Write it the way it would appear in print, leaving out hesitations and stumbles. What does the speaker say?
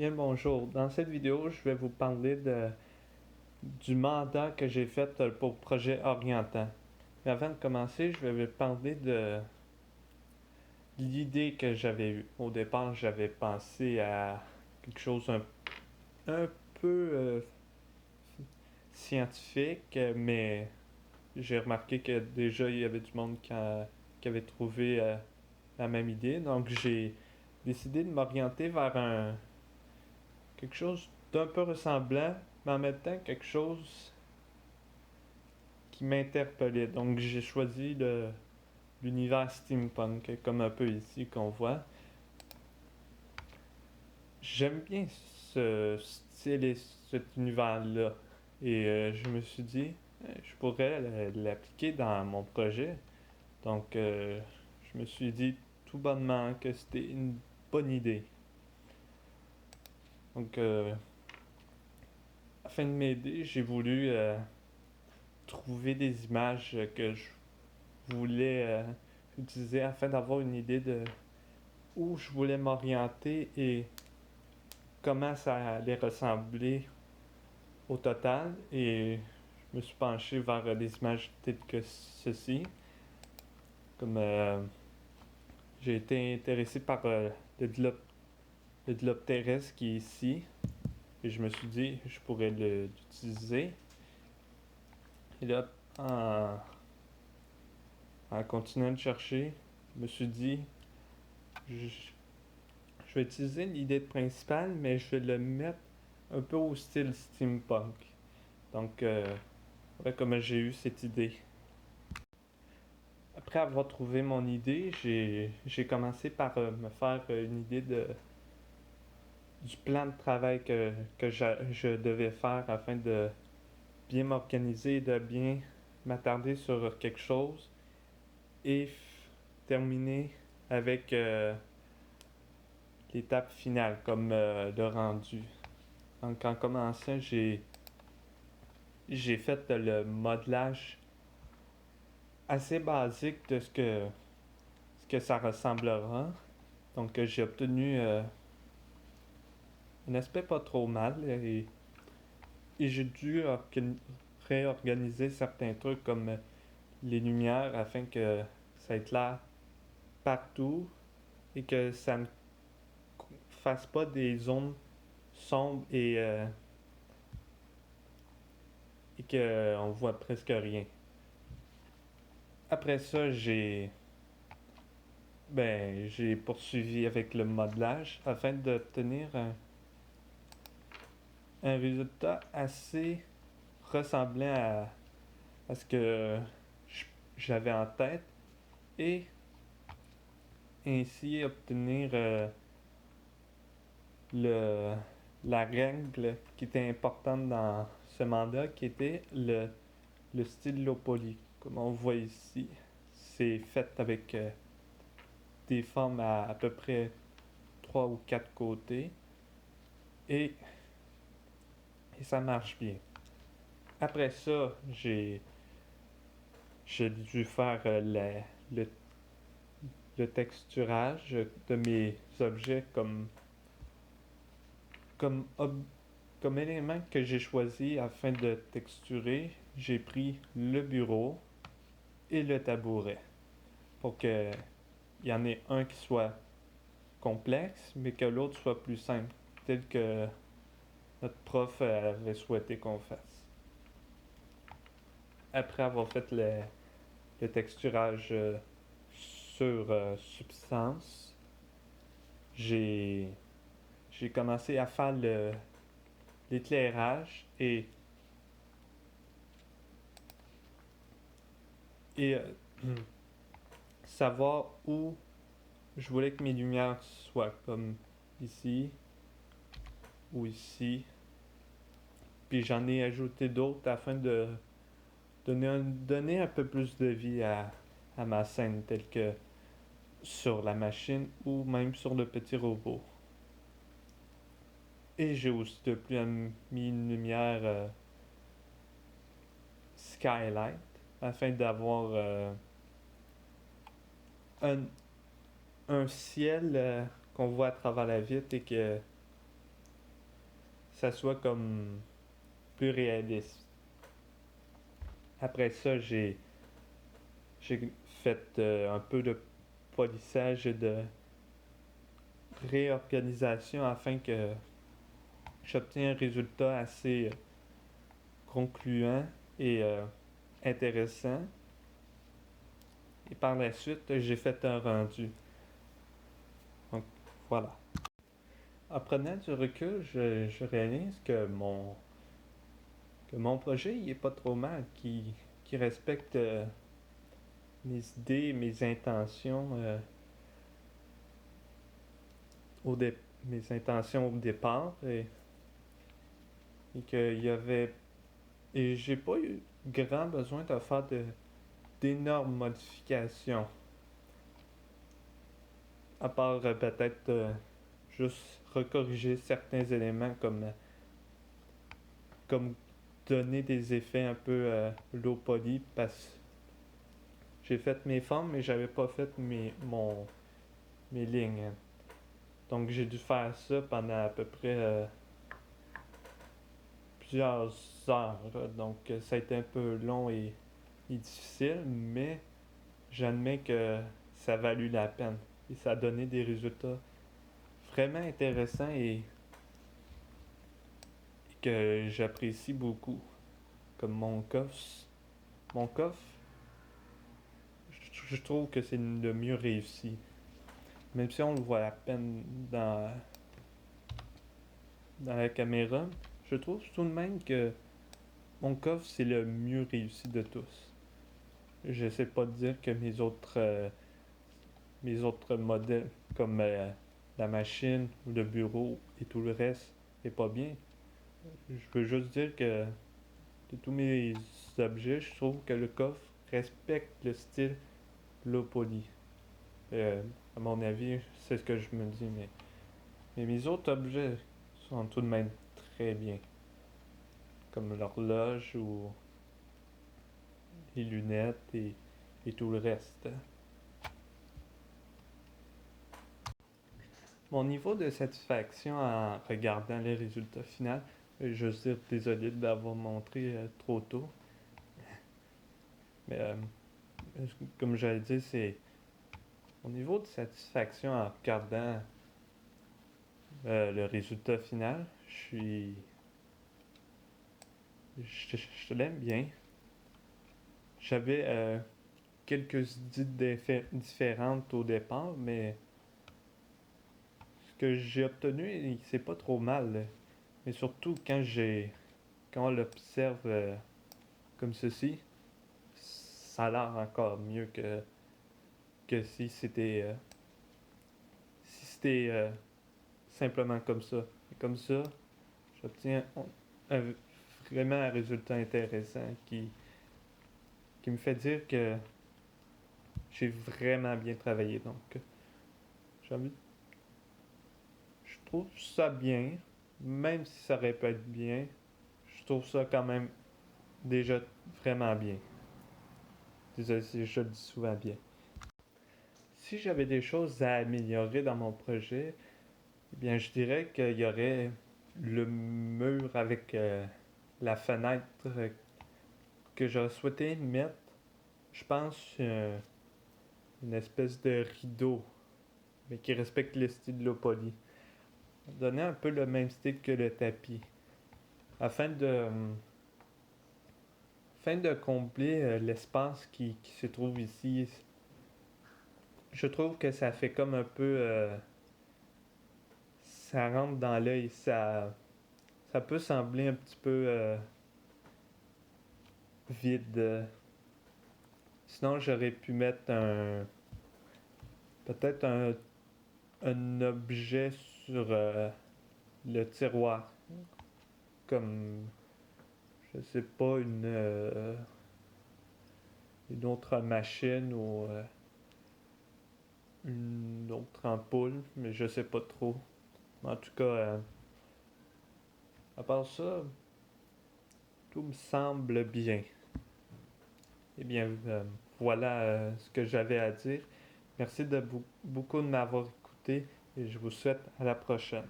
Bien, bonjour. Dans cette vidéo, je vais vous parler du mandat que j'ai fait pour Projet Orientant. Mais avant de commencer, je vais vous parler de l'idée que j'avais eue. Au départ, j'avais pensé à quelque chose un peu scientifique, mais j'ai remarqué que déjà il y avait du monde qui avait trouvé la même idée. Donc j'ai décidé de m'orienter vers quelque chose d'un peu ressemblant, mais en même temps quelque chose qui m'interpellait. Donc j'ai choisi l'univers steampunk, comme un peu ici qu'on voit. J'aime bien ce style et cet univers-là. Et je me suis dit, je pourrais l'appliquer dans mon projet. Donc je me suis dit tout bonnement que c'était une bonne idée. Donc afin de m'aider, j'ai voulu trouver des images que je voulais utiliser afin d'avoir une idée de où je voulais m'orienter et comment ça allait ressembler au total. Et je me suis penché vers des images telles que ceci. Comme j'ai été intéressé par le globe terrestre qui est ici. Et je me suis dit, je pourrais l'utiliser. Et là, en continuant de chercher, je me suis dit, je, je vais utiliser l'idée principale, mais je vais le mettre un peu au style steampunk. Donc, voilà comment j'ai eu cette idée. Après avoir trouvé mon idée, j'ai commencé par me faire une idée du plan de travail que je devais faire afin de bien m'organiser et de bien m'attarder sur quelque chose et terminer avec l'étape finale, comme le rendu. Donc, en commençant, j'ai fait le modelage assez basique de ce que ça ressemblera. Donc j'ai obtenu un aspect pas trop mal et j'ai dû réorganiser certains trucs comme les lumières afin que ça éclaire partout et que ça ne fasse pas des zones sombres et qu'on voit presque rien. Après ça, j'ai poursuivi avec le modelage afin d'obtenir un résultat assez ressemblant à ce que j'avais en tête et ainsi obtenir le, la règle qui était importante dans ce mandat qui était le stylo poly. Comme on voit ici, c'est fait avec des formes à peu près 3 ou 4 côtés et, et ça marche bien. Après ça, j'ai dû faire le texturage de mes objets comme, comme élément que j'ai choisi afin de texturer. J'ai pris le bureau et le tabouret pour qu'il y en ait un qui soit complexe, mais que l'autre soit plus simple, tel que notre prof avait souhaité qu'on fasse. Après avoir fait le texturage sur substance, j'ai commencé à faire l'éclairage et savoir où je voulais que mes lumières soient, comme ici ou ici. Puis j'en ai ajouté d'autres afin de donner un peu plus de vie à ma scène, telle que sur la machine ou même sur le petit robot. Et j'ai aussi de plus mis une lumière skylight afin d'avoir un ciel qu'on voit à travers la vitre et que ça soit comme plus réaliste. Après ça, j'ai fait un peu de polissage et de réorganisation afin que j'obtienne un résultat assez concluant et intéressant. Et par la suite, j'ai fait un rendu. Donc voilà. En prenant du recul, je réalise que mon projet il est pas trop mal, qui respecte mes idées, mes intentions, mes intentions au départ, et qu'il y avait et j'ai pas eu grand besoin de faire d'énormes modifications, à part peut-être juste recorriger certains éléments comme donner des effets un peu low poly parce que j'ai fait mes formes mais j'avais pas fait mes lignes. Donc j'ai dû faire ça pendant à peu près plusieurs heures. Donc ça a été un peu long et difficile, mais j'admets que ça a valu la peine. Et ça a donné des résultats vraiment intéressants et que j'apprécie beaucoup. Comme mon coffre. Mon coffre, je trouve que c'est le mieux réussi. Même si on le voit à peine dans la caméra, je trouve tout de même que mon coffre, c'est le mieux réussi de tous. Je sais pas dire que mes autres modèles, comme la machine ou le bureau et tout le reste, est pas bien. Je veux juste dire que de tous mes objets, je trouve que le coffre respecte le style low poly. À mon avis, c'est ce que je me dis, mais mes autres objets sont tout de même très bien, comme l'horloge ou les lunettes et tout le reste. Mon niveau de satisfaction en regardant les résultats finaux, je suis désolé d'avoir montré trop tôt, mais comme j'allais dire, c'est mon niveau de satisfaction en regardant le résultat final. Je l'aime bien. J'avais quelques idées différentes au départ, mais ce que j'ai obtenu, c'est pas trop mal. Mais surtout quand on l'observe comme ceci, ça a l'air encore mieux que si c'était simplement comme ça. Et comme ça, j'obtiens un, vraiment un résultat intéressant qui me fait dire que j'ai vraiment bien travaillé. Donc, j'ai envie, je trouve ça bien, même si ça aurait pu être bien, je trouve ça quand même déjà vraiment bien. Désolé si je le dis souvent bien. Si j'avais des choses à améliorer dans mon projet, eh bien, je dirais qu'il y aurait le mur avec la fenêtre que j'aurais souhaité mettre. Je pense une espèce de rideau, mais qui respecte le style low poly. Donner un peu le même style que le tapis, afin de combler l'espace qui se trouve ici. Je trouve que ça fait comme un peu ça rentre dans l'œil, ça peut sembler un petit peu vide. Sinon, j'aurais pu mettre peut-être un objet sur le tiroir, comme, je sais pas, une autre machine ou une autre ampoule, mais je sais pas trop. En tout cas, à part ça, tout me semble bien. Eh bien, voilà ce que j'avais à dire. Merci beaucoup de m'avoir écouté et je vous souhaite à la prochaine.